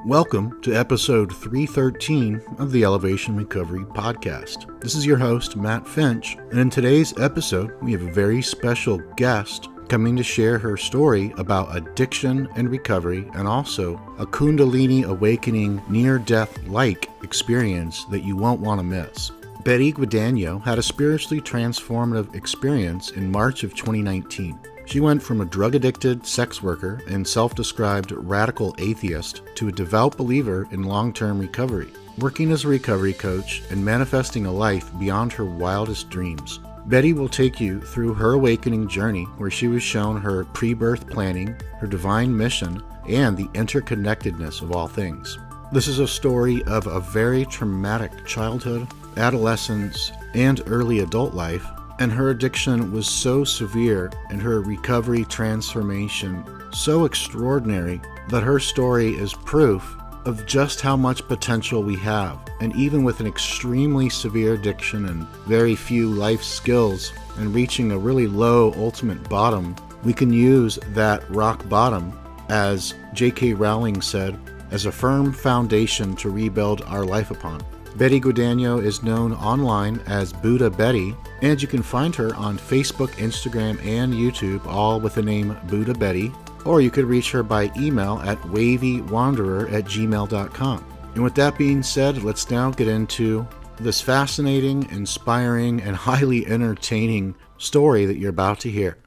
Welcome to episode 313 of the Elevation Recovery Podcast. This is your host, Matt Finch, and in today's episode, we have a very special guest coming to share her story about addiction and recovery, and also a Kundalini awakening near-death-like experience that you won't want to miss. Betty Guadagno had a spiritually transformative experience in March of 2019. She went from a drug-addicted sex worker and self-described radical atheist to a devout believer in long-term recovery, working as a recovery coach and manifesting a life beyond her wildest dreams. Betty will take you through her awakening journey, where she was shown her pre-birth planning, her divine mission, and the interconnectedness of all things. This is a story of a very traumatic childhood, adolescence, and early adult life, and her addiction was so severe and her recovery transformation so extraordinary that her story is proof of just how much potential we have. And even with an extremely severe addiction and very few life skills and reaching a really low ultimate bottom, we can use that rock bottom, as J.K. Rowling said, as a firm foundation to rebuild our life upon. Betty Guadagno is known online as Buddha Betty, and you can find her on Facebook, Instagram, and YouTube, all with the name Buddha Betty, or you could reach her by email at wavywanderer@gmail.com. And with that being said, let's now get into this fascinating, inspiring, and highly entertaining story that you're about to hear.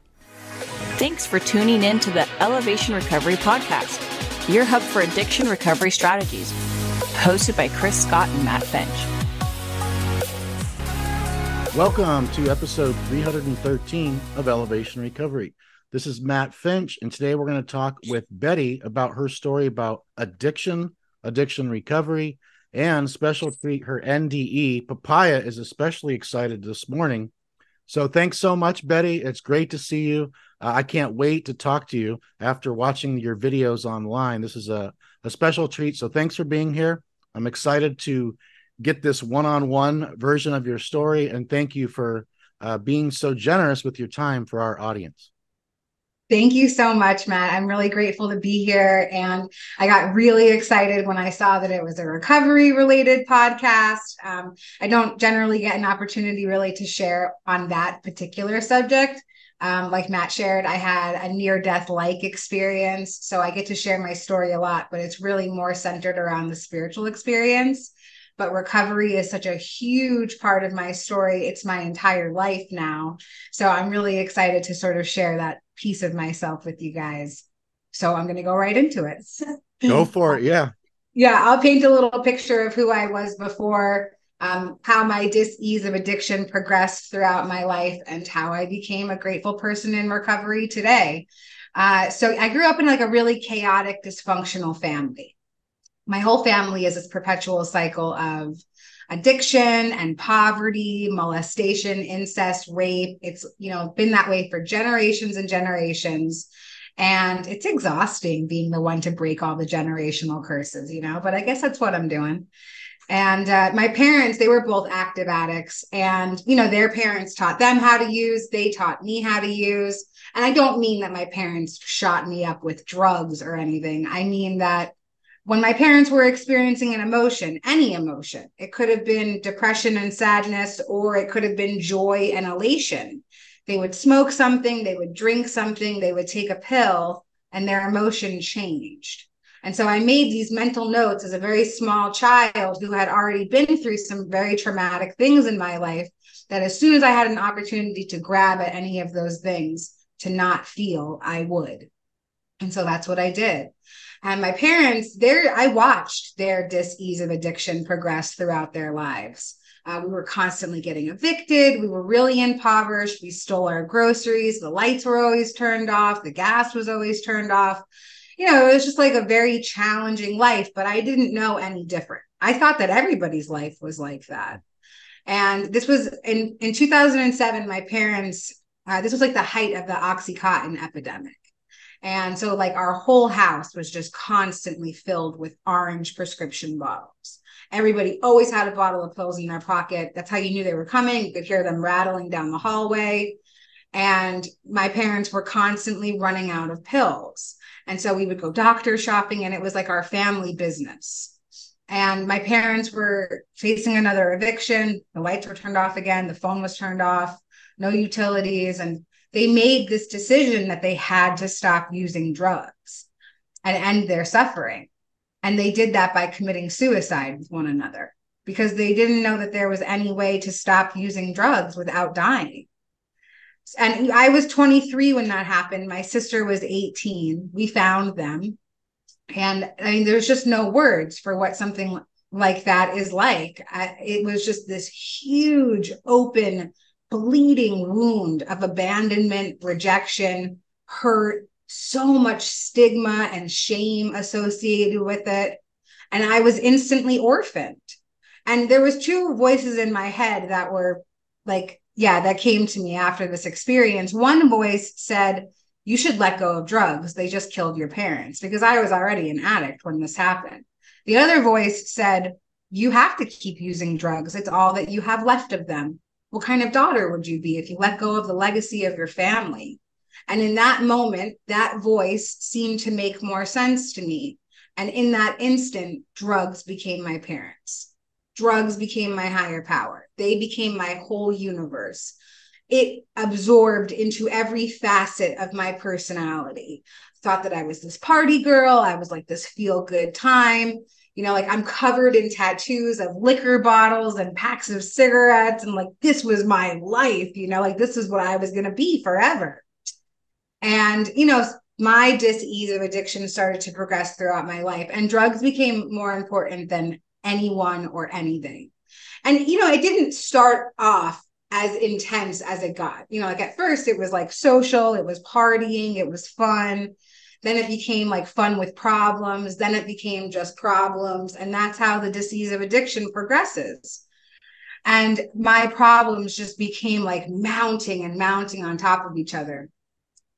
Thanks for tuning in to the Elevation Recovery Podcast, your hub for addiction recovery strategies, hosted by Chris Scott and Matt Finch. Welcome to episode 313 of Elevation Recovery. This is Matt Finch, and today we're going to talk with Betty about her story about addiction recovery, and special treat, her NDE. Papaya is especially excited this morning. So thanks so much, Betty. It's great to see you. I can't wait to talk to you after watching your videos online. This is a special treat. So thanks for being here. I'm excited to get this one-on-one version of your story, and thank you for being so generous with your time for our audience. Thank you so much, Matt. I'm really grateful to be here. And I got really excited when I saw that it was a recovery-related podcast. I don't generally get an opportunity really to share on that particular subject. Like Matt shared, I had a near-death-like experience. So I get to share my story a lot, but it's really more centered around the spiritual experience. But recovery is such a huge part of my story. It's my entire life now. So I'm really excited to sort of share that piece of myself with you guys. So I'm going to go right into it. Go for it. Yeah. Yeah. I'll paint a little picture of who I was before, how my dis-ease of addiction progressed throughout my life, and how I became a grateful person in recovery today. So I grew up in like a really chaotic, dysfunctional family. My whole family is this perpetual cycle of addiction and poverty, molestation, incest, rape. It's, been that way for generations and generations. And it's exhausting being the one to break all the generational curses, but I guess that's what I'm doing. And my parents, they were both active addicts, and, their parents taught them how to use, they taught me how to use. And I don't mean that my parents shot me up with drugs or anything. I mean that when my parents were experiencing an emotion, any emotion, it could have been depression and sadness, or it could have been joy and elation. They would smoke something, they would drink something, they would take a pill, and their emotion changed. And so I made these mental notes as a very small child who had already been through some very traumatic things in my life, that as soon as I had an opportunity to grab at any of those things to not feel, I would. And so that's what I did. And my parents, I watched their dis-ease of addiction progress throughout their lives. We were constantly getting evicted. We were really impoverished. We stole our groceries. The lights were always turned off. The gas was always turned off. It was just like a very challenging life, but I didn't know any different. I thought that everybody's life was like that. And this was in 2007, my parents, this was like the height of the Oxycontin epidemic. And so like our whole house was just constantly filled with orange prescription bottles. Everybody always had a bottle of pills in their pocket. That's how you knew they were coming. You could hear them rattling down the hallway. And my parents were constantly running out of pills. And so we would go doctor shopping, and it was like our family business. And my parents were facing another eviction. The lights were turned off again. The phone was turned off, no utilities. And they made this decision that they had to stop using drugs and end their suffering. And they did that by committing suicide with one another because they didn't know that there was any way to stop using drugs without dying. And I was 23 when that happened. My sister was 18. We found them. And I mean, there's just no words for what something like that is like. It was just this huge, open, bleeding wound of abandonment, rejection, hurt, so much stigma and shame associated with it. And I was instantly orphaned. And there was two voices in my head that were like, that came to me after this experience. One voice said, you should let go of drugs. They just killed your parents, because I was already an addict when this happened. The other voice said, you have to keep using drugs. It's all that you have left of them. What kind of daughter would you be if you let go of the legacy of your family? And in that moment, that voice seemed to make more sense to me. And in that instant, drugs became my parents. Drugs became my higher power. They became my whole universe. It absorbed into every facet of my personality. Thought that I was this party girl. I was like this feel good time. Like I'm covered in tattoos of liquor bottles and packs of cigarettes. And like, this was my life, like this is what I was going to be forever. And, my dis-ease of addiction started to progress throughout my life, and drugs became more important than anyone or anything. And, it didn't start off as intense as it got. Like at first it was like social, it was partying, it was fun. Then it became like fun with problems. Then it became just problems. And that's how the disease of addiction progresses. And my problems just became like mounting and mounting on top of each other.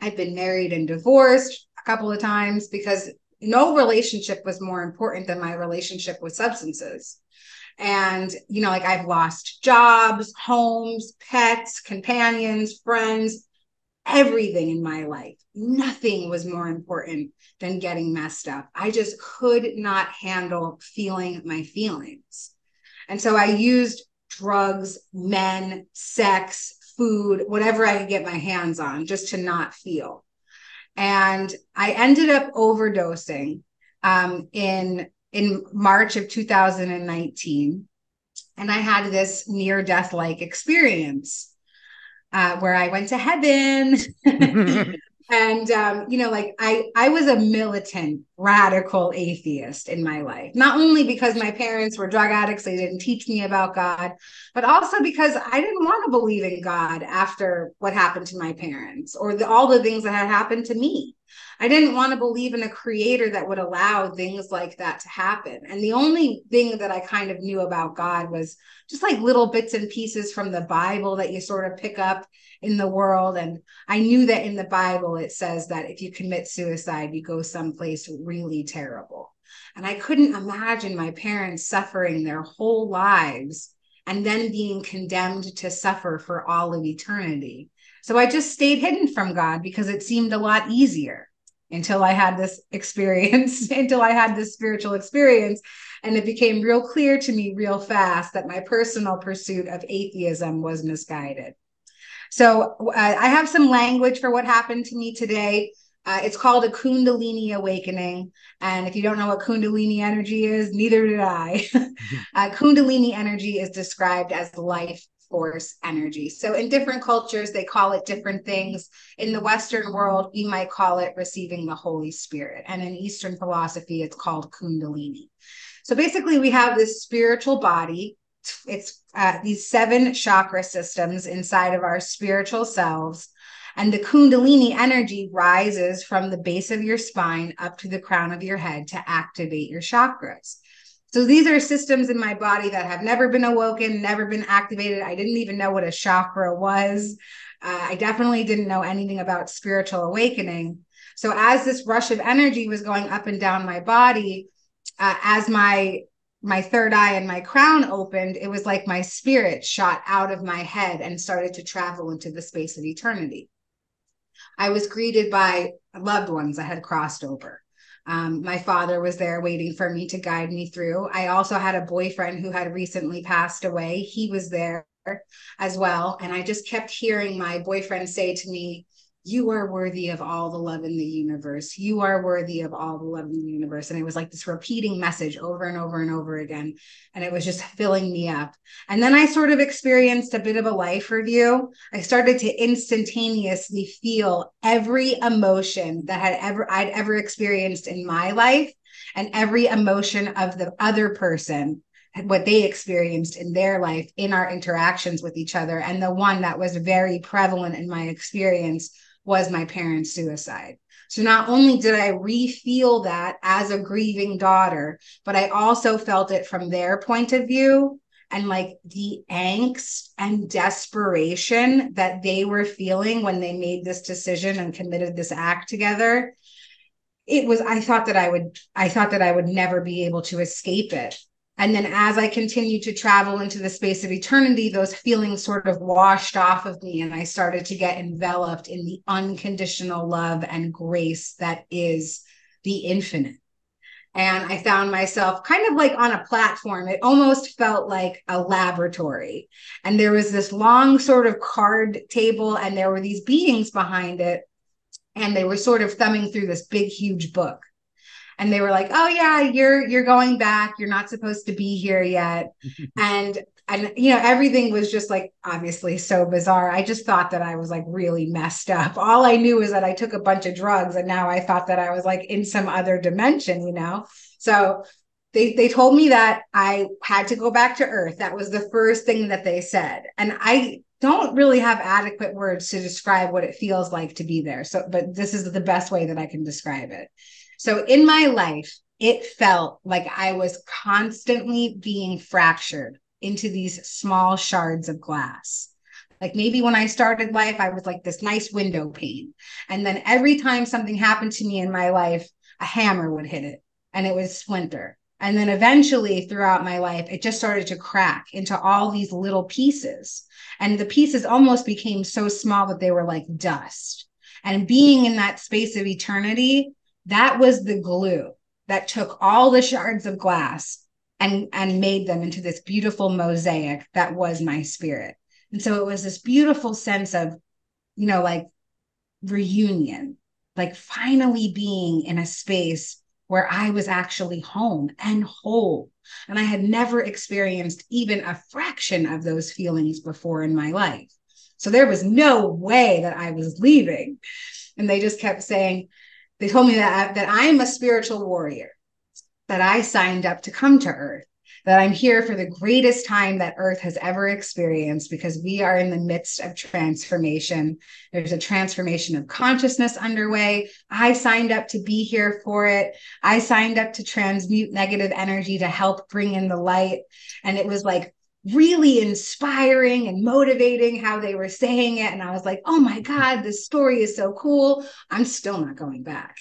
I've been married and divorced a couple of times because no relationship was more important than my relationship with substances. And, like I've lost jobs, homes, pets, companions, friends, everything in my life. Nothing was more important than getting messed up. I just could not handle feeling my feelings. And so I used drugs, men, sex, food, whatever I could get my hands on just to not feel. And I ended up overdosing in March of 2019. And I had this near-death-like experience where I went to heaven. And, I was a militant, radical atheist in my life, not only because my parents were drug addicts, they didn't teach me about God, but also because I didn't want to believe in God after what happened to my parents or all the things that had happened to me. I didn't want to believe in a creator that would allow things like that to happen. And the only thing that I kind of knew about God was just like little bits and pieces from the Bible that you sort of pick up in the world. And I knew that in the Bible, it says that if you commit suicide, you go someplace really terrible. And I couldn't imagine my parents suffering their whole lives and then being condemned to suffer for all of eternity. So I just stayed hidden from God because it seemed a lot easier until I had this experience, until I had this spiritual experience. And it became real clear to me real fast that my personal pursuit of atheism was misguided. So I have some language for what happened to me today. It's called a Kundalini awakening. And if you don't know what Kundalini energy is, neither did I. Kundalini energy is described as life force energy. So in different cultures, they call it different things. In the Western world, we might call it receiving the Holy Spirit. And in Eastern philosophy, it's called Kundalini. So basically, we have this spiritual body. It's these 7 chakra systems inside of our spiritual selves. And the Kundalini energy rises from the base of your spine up to the crown of your head to activate your chakras. So these are systems in my body that have never been awoken, never been activated. I didn't even know what a chakra was. I definitely didn't know anything about spiritual awakening. So as this rush of energy was going up and down my body, as my third eye and my crown opened, it was like my spirit shot out of my head and started to travel into the space of eternity. I was greeted by loved ones that had crossed over. My father was there waiting for me to guide me through. I also had a boyfriend who had recently passed away. He was there as well. And I just kept hearing my boyfriend say to me, you are worthy of all the love in the universe. You are worthy of all the love in the universe. And it was like this repeating message over and over and over again. And it was just filling me up. And then I sort of experienced a bit of a life review. I started to instantaneously feel every emotion that I'd ever experienced in my life, and every emotion of the other person, what they experienced in their life, in our interactions with each other. And the one that was very prevalent in my experience was my parents' suicide. So not only did I re-feel that as a grieving daughter, but I also felt it from their point of view, and like the angst and desperation that they were feeling when they made this decision and committed this act together. I thought that I would never be able to escape it. And then as I continued to travel into the space of eternity, those feelings sort of washed off of me, and I started to get enveloped in the unconditional love and grace that is the infinite. And I found myself kind of like on a platform. It almost felt like a laboratory. And there was this long sort of card table, and there were these beings behind it. And they were sort of thumbing through this big, huge book. And they were like, oh yeah, you're going back. You're not supposed to be here yet. and everything was just like, obviously so bizarre. I just thought that I was like really messed up. All I knew is that I took a bunch of drugs, and now I thought that I was like in some other dimension, So they told me that I had to go back to Earth. That was the first thing that they said. And I don't really have adequate words to describe what it feels like to be there. But this is the best way that I can describe it. So in my life, it felt like I was constantly being fractured into these small shards of glass. Like maybe when I started life, I was like this nice window pane. And then every time something happened to me in my life, a hammer would hit it and it would splinter. And then eventually throughout my life, it just started to crack into all these little pieces. And the pieces almost became so small that they were like dust. And being in that space of eternity, that was the glue that took all the shards of glass and made them into this beautiful mosaic that was my spirit. And so it was this beautiful sense of, like reunion, like finally being in a space where I was actually home and whole. And I had never experienced even a fraction of those feelings before in my life. So there was no way that I was leaving. And they just kept saying, they told me that I am a spiritual warrior, that I signed up to come to Earth, that I'm here for the greatest time that Earth has ever experienced, because we are in the midst of transformation. There's a transformation of consciousness underway. I signed up to be here for it. I signed up to transmute negative energy to help bring in the light. And it was like really inspiring and motivating how they were saying it. And I was like, oh my God, this story is so cool. I'm still not going back.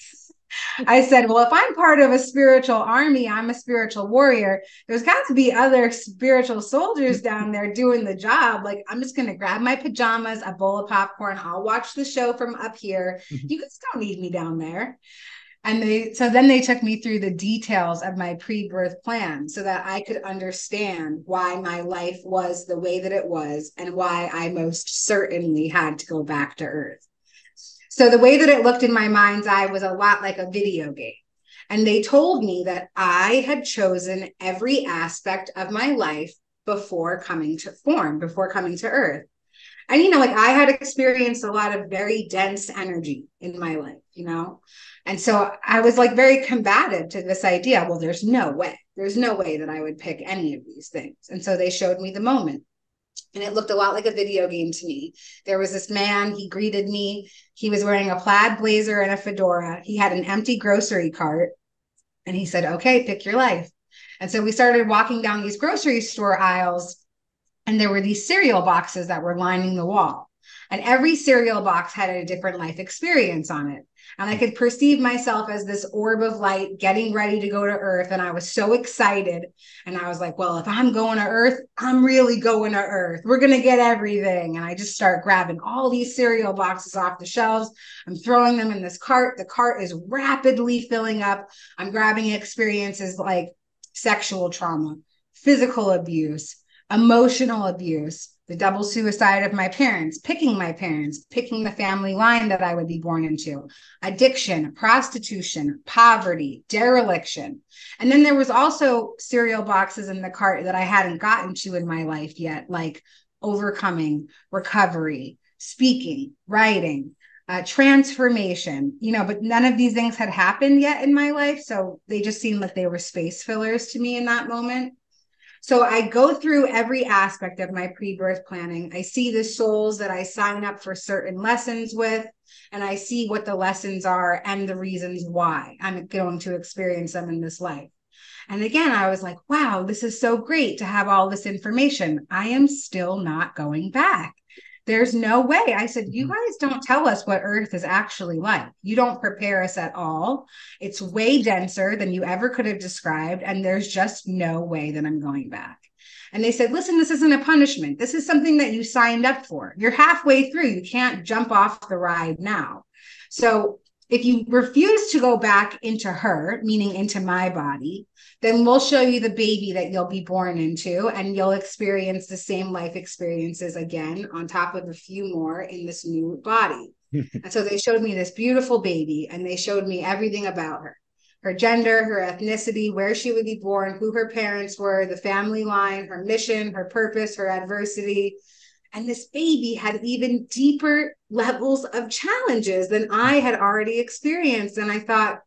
I said, well, if I'm part of a spiritual army, I'm a spiritual warrior. There's got to be other spiritual soldiers down there doing the job. Like, I'm just going to grab my pajamas, a bowl of popcorn. I'll watch the show from up here. You guys don't need me down there. And then they took me through the details of my pre-birth plan so that I could understand why my life was the way that it was and why I most certainly had to go back to Earth. So the way that it looked in my mind's eye was a lot like a video game. And they told me that I had chosen every aspect of my life before coming to Earth. And, like I had experienced a lot of very dense energy in my life, And so I was like very combative to this idea. Well, there's no way that I would pick any of these things. And so they showed me the moment. And it looked a lot like a video game to me. There was this man, he greeted me. He was wearing a plaid blazer and a fedora. He had an empty grocery cart. And he said, okay, pick your life. And so we started walking down these grocery store aisles. And there were these cereal boxes that were lining the wall. And every cereal box had a different life experience on it. And I could perceive myself as this orb of light getting ready to go to Earth. And I was so excited. And I was like, well, if I'm going to Earth, I'm really going to Earth. We're going to get everything. And I just start grabbing all these cereal boxes off the shelves. I'm throwing them in this cart. The cart is rapidly filling up. I'm grabbing experiences like sexual trauma, physical abuse, emotional abuse, the double suicide of my parents, picking the family line that I would be born into, addiction, prostitution, poverty, dereliction. And then there was also cereal boxes in the cart that I hadn't gotten to in my life yet, like overcoming, recovery, speaking, writing, transformation, but none of these things had happened yet in my life. So they just seemed like they were space fillers to me in that moment. So I go through every aspect of my pre-birth planning. I see the souls that I sign up for certain lessons with, and I see what the lessons are and the reasons why I'm going to experience them in this life. And again, I was like, wow, this is so great to have all this information. I am still not going back. There's no way. I said, you guys don't tell us what Earth is actually like. You don't prepare us at all. It's way denser than you ever could have described. And there's just no way that I'm going back. And they said, listen, this isn't a punishment. This is something that you signed up for. You're halfway through. You can't jump off the ride now. So if you refuse to go back into her, meaning into my body, then we'll show you the baby that you'll be born into, and you'll experience the same life experiences again on top of a few more in this new body. And so they showed me this beautiful baby, and they showed me everything about her gender, her ethnicity, where she would be born, who her parents were, the family line, her mission, her purpose, her adversity. And this baby had even deeper levels of challenges than I had already experienced. And I thought,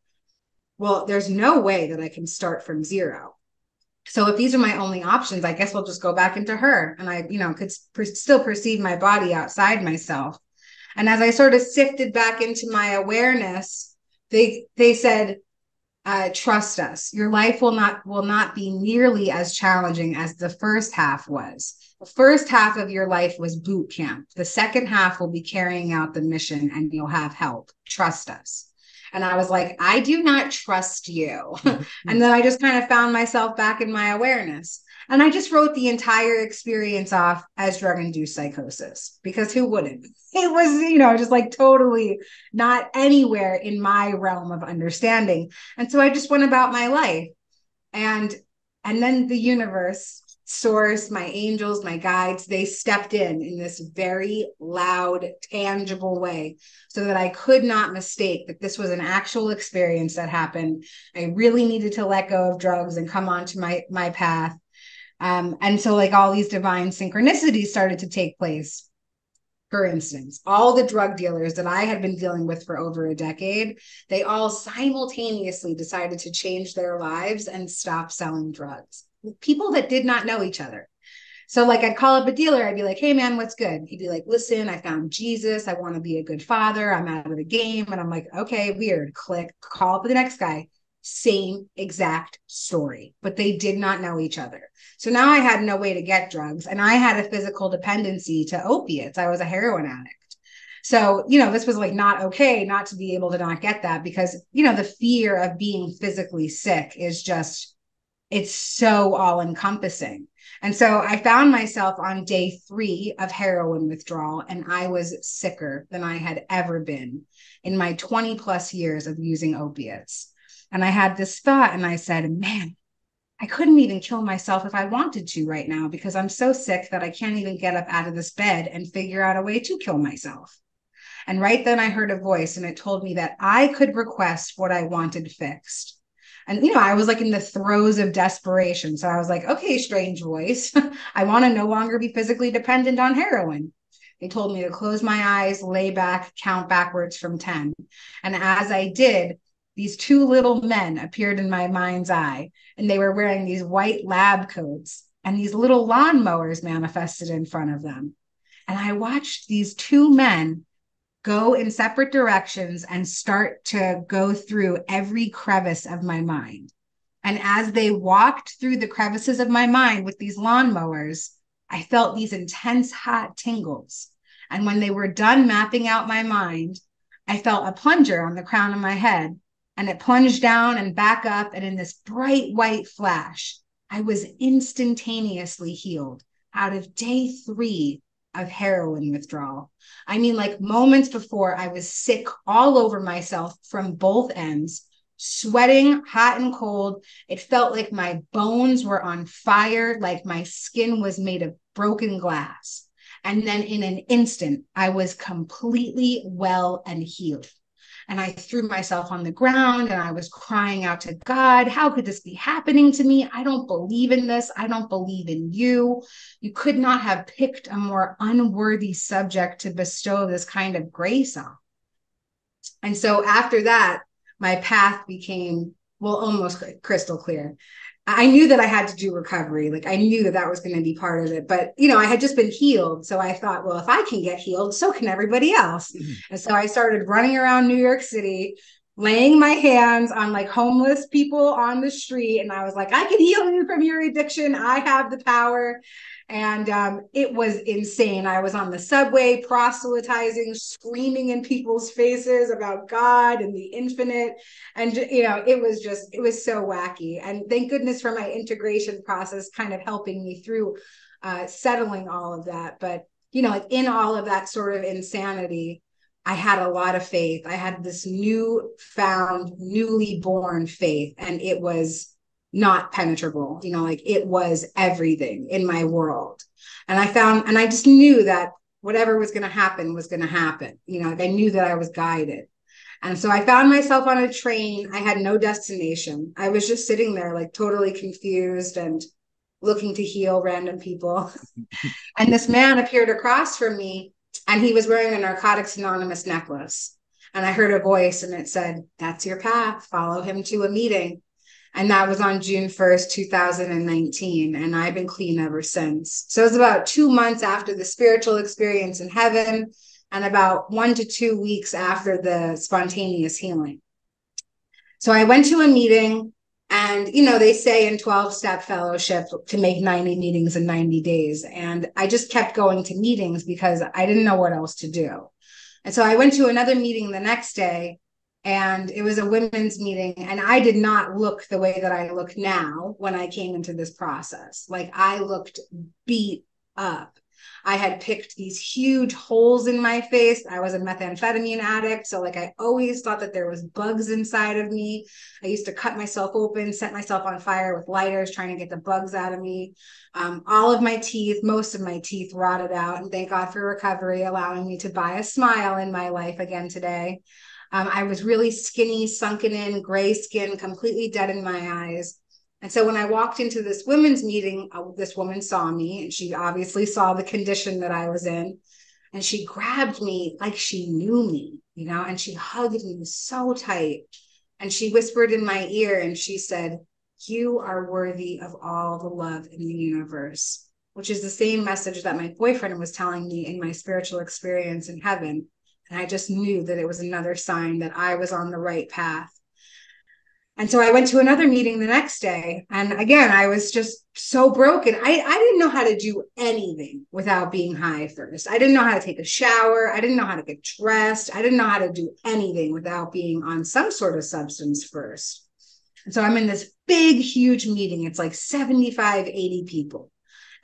well, there's no way that I can start from zero. So if these are my only options, I guess we'll just go back into her. And I, could still perceive my body outside myself. And as I sort of sifted back into my awareness, they said, trust us. Your life will not be nearly as challenging as the first half was. The first half of your life was boot camp. The second half will be carrying out the mission, and you'll have help. Trust us. And I was like, I do not trust you. And then I just kind of found myself back in my awareness. And I just wrote the entire experience off as drug-induced psychosis, because who wouldn't? It was, just like totally not anywhere in my realm of understanding. And so I just went about my life. And then the universe, source, my angels, my guides, they stepped in this very loud, tangible way so that I could not mistake that this was an actual experience that happened. I really needed to let go of drugs and come onto my path. And so like all these divine synchronicities started to take place. For instance, all the drug dealers that I had been dealing with for over a decade, they all simultaneously decided to change their lives and stop selling drugs. People that did not know each other. So like I'd call up a dealer. I'd be like, hey man, what's good? He'd be like, listen, I found Jesus. I want to be a good father. I'm out of the game. And I'm like, okay, weird. Click, call up the next guy. Same exact story, but they did not know each other. So now I had no way to get drugs, and I had a physical dependency to opiates. I was a heroin addict. So, this was like not okay not to be able to not get that, because, the fear of being physically sick is just, it's so all encompassing. And so I found myself on day 3 of heroin withdrawal, and I was sicker than I had ever been in my 20 plus years of using opiates. And I had this thought, and I said, man, I couldn't even kill myself if I wanted to right now, because I'm so sick that I can't even get up out of this bed and figure out a way to kill myself. And right then I heard a voice, and it told me that I could request what I wanted fixed. And, I was like in the throes of desperation. So I was like, okay, strange voice. I want to no longer be physically dependent on heroin. They told me to close my eyes, lay back, count backwards from 10. And as I did, these 2 little men appeared in my mind's eye, and they were wearing these white lab coats, and these little lawnmowers manifested in front of them. And I watched these 2 men go in separate directions and start to go through every crevice of my mind. And as they walked through the crevices of my mind with these lawnmowers, I felt these intense hot tingles. And when they were done mapping out my mind, I felt a plunger on the crown of my head, and it plunged down and back up. And in this bright white flash, I was instantaneously healed out of day 3 of heroin withdrawal. I mean, like moments before, I was sick all over myself from both ends, sweating hot and cold. It felt like my bones were on fire, like my skin was made of broken glass. And then in an instant, I was completely well and healed. And I threw myself on the ground and I was crying out to God, how could this be happening to me? I don't believe in this. I don't believe in you. You could not have picked a more unworthy subject to bestow this kind of grace on. And so after that, my path became, well, almost crystal clear. I knew that I had to do recovery. Like I knew that that was going to be part of it, but I had just been healed. So I thought, well, if I can get healed, so can everybody else. Mm-hmm. And so I started running around New York City, laying my hands on like homeless people on the street. And I was like, I can heal you from your addiction. I have the power. And it was insane. I was on the subway proselytizing, screaming in people's faces about God and the infinite. And, it was so wacky. And thank goodness for my integration process kind of helping me through settling all of that. But, like in all of that sort of insanity, I had a lot of faith. I had this newly born faith, and it was not penetrable, like it was everything in my world. And I just knew that whatever was going to happen was going to happen. I knew that I was guided. And so I found myself on a train. I had no destination. I was just sitting there like totally confused and looking to heal random people. And this man appeared across from me, and he was wearing a Narcotics Anonymous necklace. And I heard a voice, and it said, "That's your path. Follow him to a meeting." And that was on June 1st, 2019. And I've been clean ever since. So it was about 2 months after the spiritual experience in heaven and about 1 to 2 weeks after the spontaneous healing. So I went to a meeting, and, they say in 12-step fellowship to make 90 meetings in 90 days. And I just kept going to meetings because I didn't know what else to do. And so I went to another meeting the next day, and it was a women's meeting, and I did not look the way that I look now when I came into this process. Like I looked beat up. I had picked these huge holes in my face. I was a methamphetamine addict. So like I always thought that there was bugs inside of me. I used to cut myself open, set myself on fire with lighters, trying to get the bugs out of me. All of my teeth, most of my teeth rotted out. And thank God for recovery, allowing me to buy a smile in my life again today. I was really skinny, sunken in, gray skin, completely dead in my eyes. And so when I walked into this women's meeting, this woman saw me, and she obviously saw the condition that I was in. And she grabbed me like she knew me, and she hugged me so tight. And she whispered in my ear, and she said, "You are worthy of all the love in the universe," which is the same message that my boyfriend was telling me in my spiritual experience in heaven. And I just knew that it was another sign that I was on the right path. And so I went to another meeting the next day. And again, I was just so broken. I didn't know how to do anything without being high first. I didn't know how to take a shower. I didn't know how to get dressed. I didn't know how to do anything without being on some sort of substance first. And so I'm in this big, huge meeting. It's like 75, 80 people.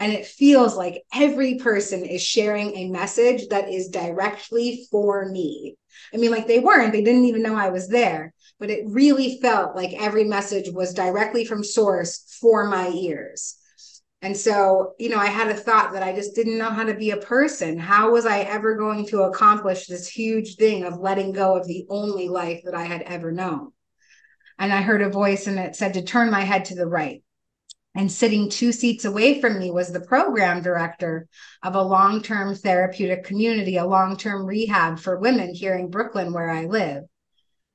And it feels like every person is sharing a message that is directly for me. I mean, like they didn't even know I was there, but it really felt like every message was directly from source for my ears. And so, I had a thought that I just didn't know how to be a person. How was I ever going to accomplish this huge thing of letting go of the only life that I had ever known? And I heard a voice, and it said to turn my head to the right. And sitting 2 seats away from me was the program director of a long-term therapeutic community, a long-term rehab for women here in Brooklyn, where I live.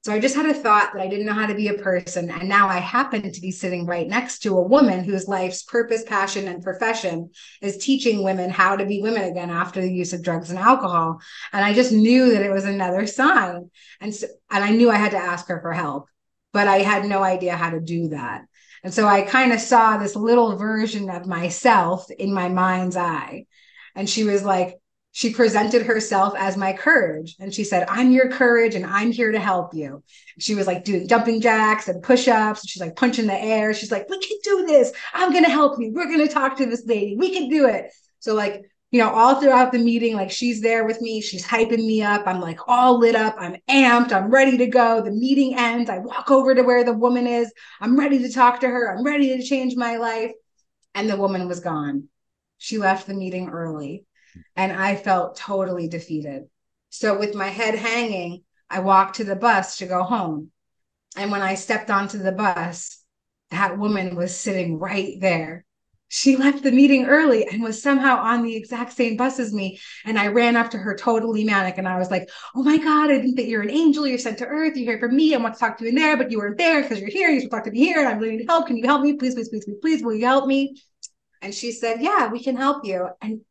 So I just had a thought that I didn't know how to be a person. And now I happen to be sitting right next to a woman whose life's purpose, passion, and profession is teaching women how to be women again after the use of drugs and alcohol. And I just knew that it was another sign. And I knew I had to ask her for help, but I had no idea how to do that. And so I kind of saw this little version of myself in my mind's eye. And she was like, She presented herself as my courage. And she said, I'm your courage and I'm here to help you. She was like doing jumping jacks and push-ups. She's like punching the air. She's like, we can do this. I'm going to help you. We're going to talk to this lady. We can do it. So like, all throughout the meeting, like she's there with me. She's hyping me up. I'm like all lit up. I'm amped. I'm ready to go. The meeting ends. I walk over to where the woman is. I'm ready to talk to her. I'm ready to change my life. And the woman was gone. She left the meeting early. And I felt totally defeated. So with my head hanging, I walked to the bus to go home. And when I stepped onto the bus, that woman was sitting right there. She left the meeting early and was somehow on the exact same bus as me. And I ran up to her totally manic. And I was like, oh my God, I think that you're an angel. You're sent to earth. You're here for me. I want to talk to you in there, but you weren't there because you're here. You should talk to me here. And I'm really need help. Can you help me? Please, please, please, please, please. Will you help me? And she said, yeah, we can help you. And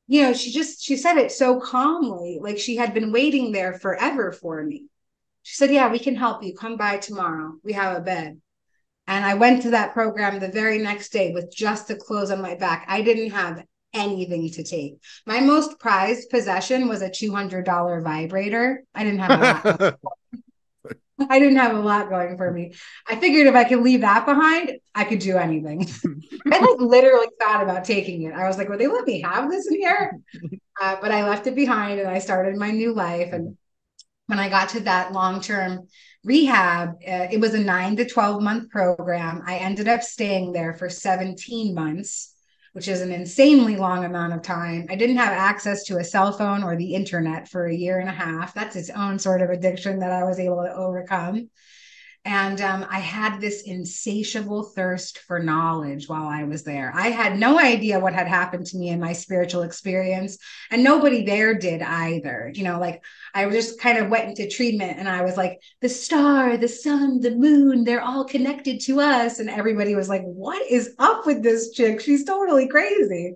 she said it so calmly, like she had been waiting there forever for me. She said, yeah, we can help you. Come by tomorrow. We have a bed. And I went to that program the very next day with just the clothes on my back. I didn't have anything to take. My most prized possession was a $200 vibrator. I didn't have a lot. I didn't have a lot going for me. I figured if I could leave that behind, I could do anything. I like literally thought about taking it. I was like, would they let me have this in here? But I left it behind and I started my new life. And when I got to that long-term rehab, it was a 9 to 12 month program. I ended up staying there for 17 months, which is an insanely long amount of time. I didn't have access to a cell phone or the internet for a year and a half. That's its own sort of addiction that I was able to overcome. And I had this insatiable thirst for knowledge while I was there. I had no idea what had happened to me in my spiritual experience, and nobody there did either. Like I just kind of went into treatment and I was like, the star, the sun, the moon, they're all connected to us. And everybody was like, what is up with this chick? She's totally crazy.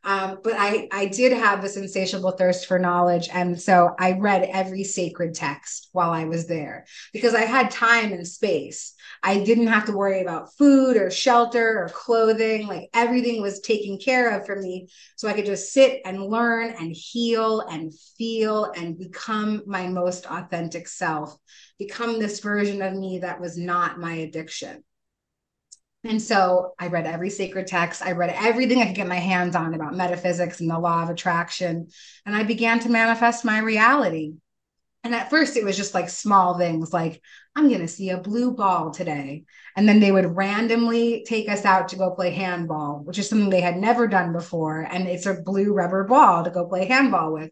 But I did have this insatiable thirst for knowledge. And so I read every sacred text while I was there because I had time and space. I didn't have to worry about food or shelter or clothing. Like everything was taken care of for me. So I could just sit and learn and heal and feel and become my most authentic self, become this version of me that was not my addiction. And so I read every sacred text. I read everything I could get my hands on about metaphysics and the law of attraction. And I began to manifest my reality. And at first it was just like small things like, I'm going to see a blue ball today. And then they would randomly take us out to go play handball, which is something they had never done before. And it's a blue rubber ball to go play handball with.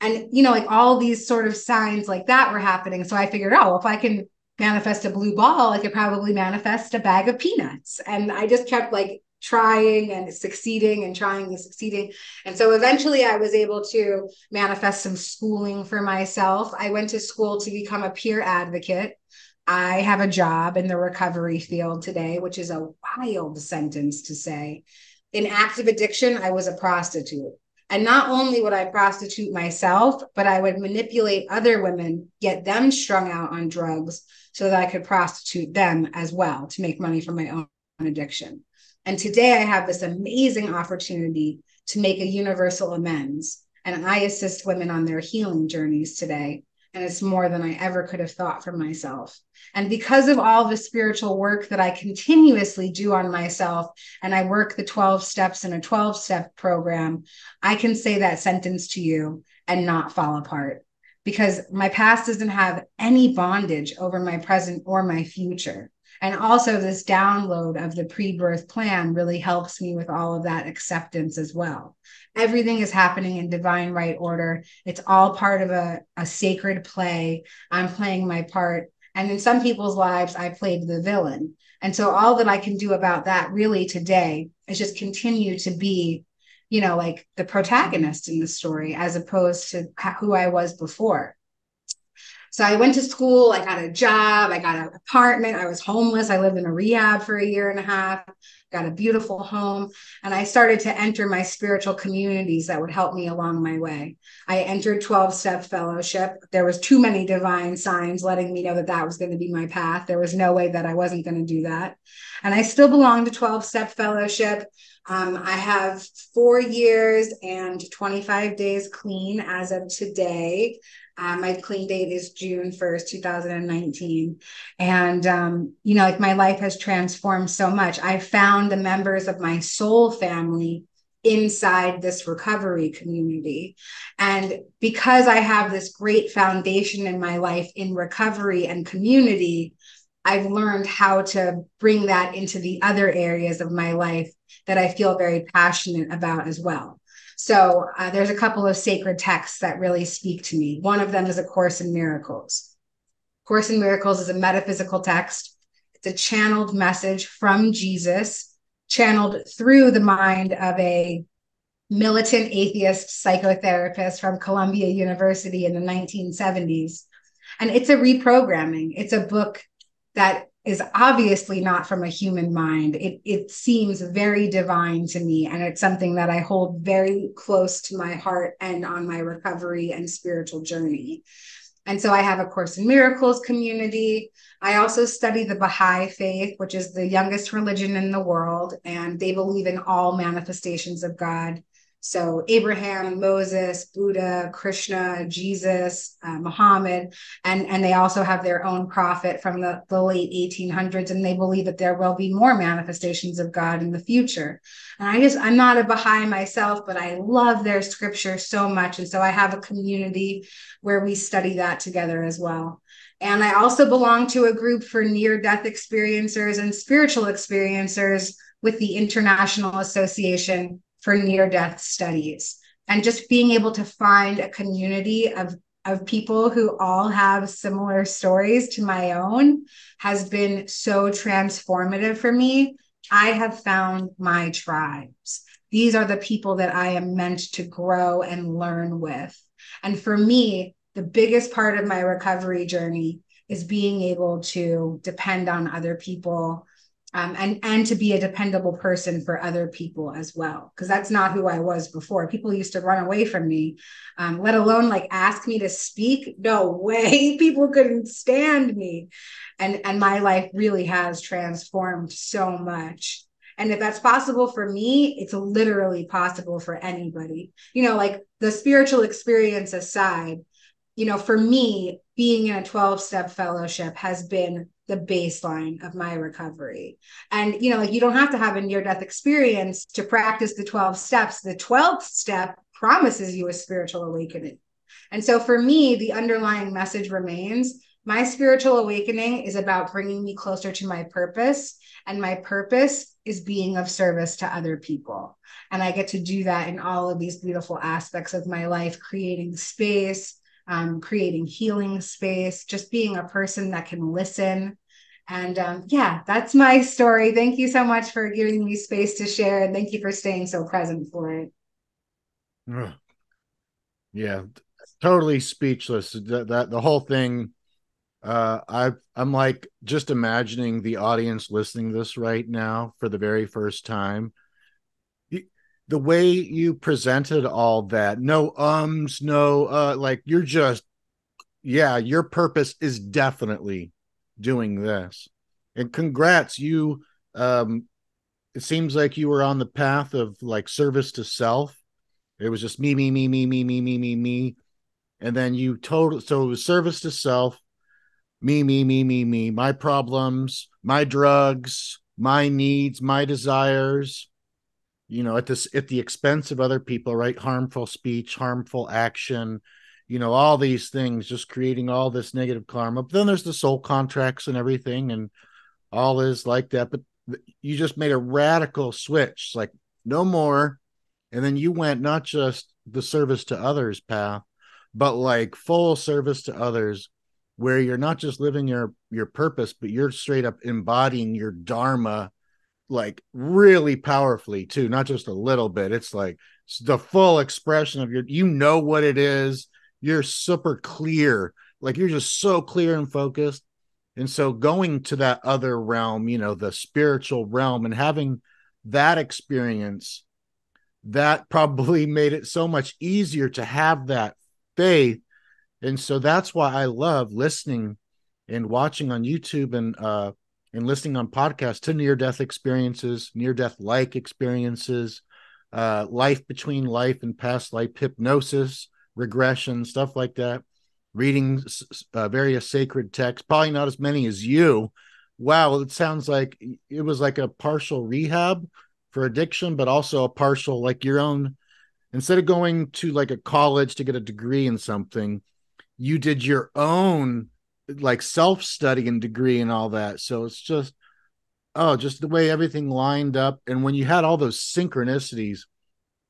And, like all these sort of signs like that were happening. So I figured, oh, if I can manifest a blue ball, I could probably manifest a bag of peanuts. And I just kept like trying and succeeding and trying and succeeding. And so eventually I was able to manifest some schooling for myself. I went to school to become a peer advocate. I have a job in the recovery field today, which is a wild sentence to say. In active addiction, I was a prostitute. And not only would I prostitute myself, but I would manipulate other women, get them strung out on drugs so that I could prostitute them as well to make money from my own addiction. And today I have this amazing opportunity to make a universal amends. And I assist women on their healing journeys today. And it's more than I ever could have thought for myself. And because of all the spiritual work that I continuously do on myself, and I work the 12 steps in a 12-step program, I can say that sentence to you and not fall apart. Because my past doesn't have any bondage over my present or my future. And also this download of the pre-birth plan really helps me with all of that acceptance as well. Everything is happening in divine right order. It's all part of a sacred play. I'm playing my part. And in some people's lives, I played the villain. And so all that I can do about that really today is just continue to be, like the protagonist in the story, as opposed to who I was before. So I went to school, I got a job, I got an apartment, I was homeless. I lived in a rehab for a year and a half, got a beautiful home. And I started to enter my spiritual communities that would help me along my way. I entered 12-step fellowship. There was too many divine signs letting me know that that was going to be my path. There was no way that I wasn't going to do that. And I still belong to 12-step fellowship. I have 4 years and 25 days clean as of today. My clean date is June 1st, 2019. And, like my life has transformed so much. I found the members of my soul family inside this recovery community. And because I have this great foundation in my life in recovery and community, I've learned how to bring that into the other areas of my life that I feel very passionate about as well. So there's a couple of sacred texts that really speak to me. One of them is A Course in Miracles. Course in Miracles is a metaphysical text. It's a channeled message from Jesus, channeled through the mind of a militant atheist psychotherapist from Columbia University in the 1970s. And it's a reprogramming. It's a book that is obviously not from a human mind. It seems very divine to me, and it's something that I hold very close to my heart and on my recovery and spiritual journey. And so I have a Course in Miracles community. I also study the Baha'i faith, which is the youngest religion in the world, and they believe in all manifestations of God. So Abraham, Moses, Buddha, Krishna, Jesus, Muhammad, and they also have their own prophet from the late 1800s, and they believe that there will be more manifestations of God in the future. And I'm not a Baha'i myself, but I love their scripture so much. And so I have a community where we study that together as well. And I also belong to a group for near-death experiencers and spiritual experiencers with the International Association for Near-Death Studies. And just being able to find a community of people who all have similar stories to my own has been so transformative for me. I have found my tribes. These are the people that I am meant to grow and learn with. And for me, the biggest part of my recovery journey is being able to depend on other people, and to be a dependable person for other people as well, because that's not who I was before. People used to run away from me, let alone like ask me to speak. No way. People couldn't stand me. And my life really has transformed so much. And if that's possible for me, it's literally possible for anybody. Like the spiritual experience aside, for me, being in a 12-step fellowship has been the baseline of my recovery. And, like you don't have to have a near-death experience to practice the 12 steps. The 12th step promises you a spiritual awakening. And so for me, the underlying message remains, my spiritual awakening is about bringing me closer to my purpose. And my purpose is being of service to other people. And I get to do that in all of these beautiful aspects of my life, creating space, creating healing space, just being a person that can listen. And that's my story. Thank you so much for giving me space to share. And thank you for staying so present for it. Yeah, totally speechless. That the whole thing. I'm like just imagining the audience listening to this right now for the very first time. The way you presented all that, no like you're just, your purpose is definitely doing this. And congrats, you, it seems like you were on the path of like service to self. It was just me. And then so it was service to self, me, my problems, my drugs, my needs, my desires, at the expense of other people, right? Harmful speech, harmful action, all these things, just creating all this negative karma. But then there's the soul contracts and everything, and all is like that. But you just made a radical switch, like no more. And then you went not just the service to others path, but like full service to others, where you're not just living your purpose, but you're straight up embodying your dharma, like really powerfully too, not just a little bit. It's like it's the full expression of what it is. You're super clear, like you're just so clear and focused. And so going to that other realm, the spiritual realm, and having that experience, that probably made it so much easier to have that faith. And so that's why I love listening and watching on YouTube and listening on podcasts to near-death experiences, near-death-like experiences, life between life and past life hypnosis, regression, stuff like that, reading various sacred texts, probably not as many as you. Wow, it sounds like it was like a partial rehab for addiction, but also a partial, like your own, instead of going to like a college to get a degree in something, you did your own like self-study and degree and all that. So it's just, oh, just the way everything lined up. And when you had all those synchronicities,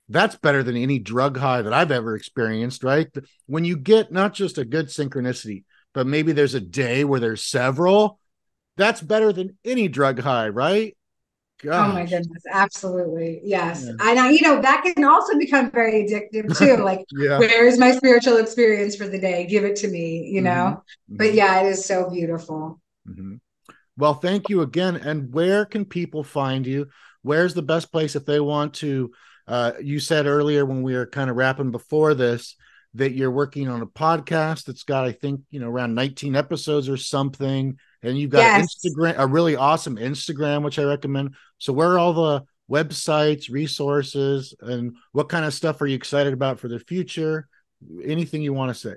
that's better than any drug high that I've ever experienced, right? When you get not just a good synchronicity, but maybe there's a day where there's several, that's better than any drug high, right? Oh my Gosh. goodness, absolutely. Yes. Yeah. And that can also become very addictive too. Like, Yeah. where is my spiritual experience for the day? Give it to me, Mm-hmm. But Mm-hmm. yeah, it is so beautiful. Mm-hmm. Well, thank you again. And where can people find you? Where's the best place if they want to? You said earlier when we were kind of wrapping before this that you're working on a podcast that's got, I think, around 19 episodes or something. And you've got an Yes. Instagram, a really awesome Instagram, which I recommend. So where are all the websites, resources, and what kind of stuff are you excited about for the future? Anything you want to say?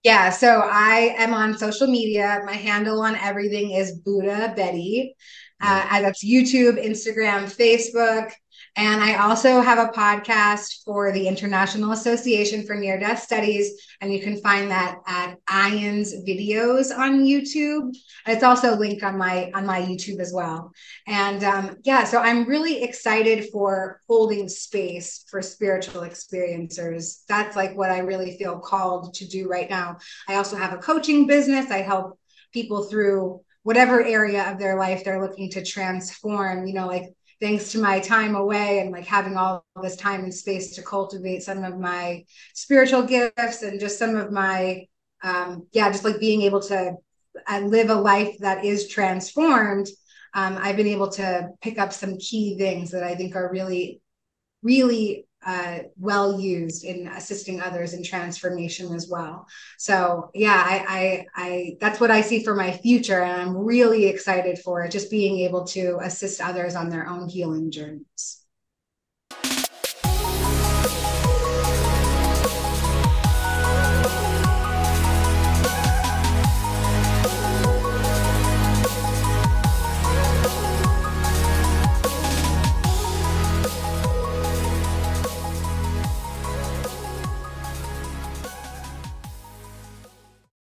Yeah, so I am on social media. My handle on everything is Buddha Betty. Right. That's YouTube, Instagram, Facebook. And I also have a podcast for the International Association for Near Death Studies. And you can find that at Ian's Videos on YouTube. And it's also linked on my YouTube as well. And yeah, so I'm really excited for holding space for spiritual experiencers. That's like what I really feel called to do right now. I also have a coaching business. I help people through whatever area of their life they're looking to transform, like thanks to my time away and like having all this time and space to cultivate some of my spiritual gifts and just some of my, just like being able to live a life that is transformed. I've been able to pick up some key things that I think are really, really well used in assisting others in transformation as well. So yeah, I that's what I see for my future, and I'm really excited for it. Just being able to assist others on their own healing journeys.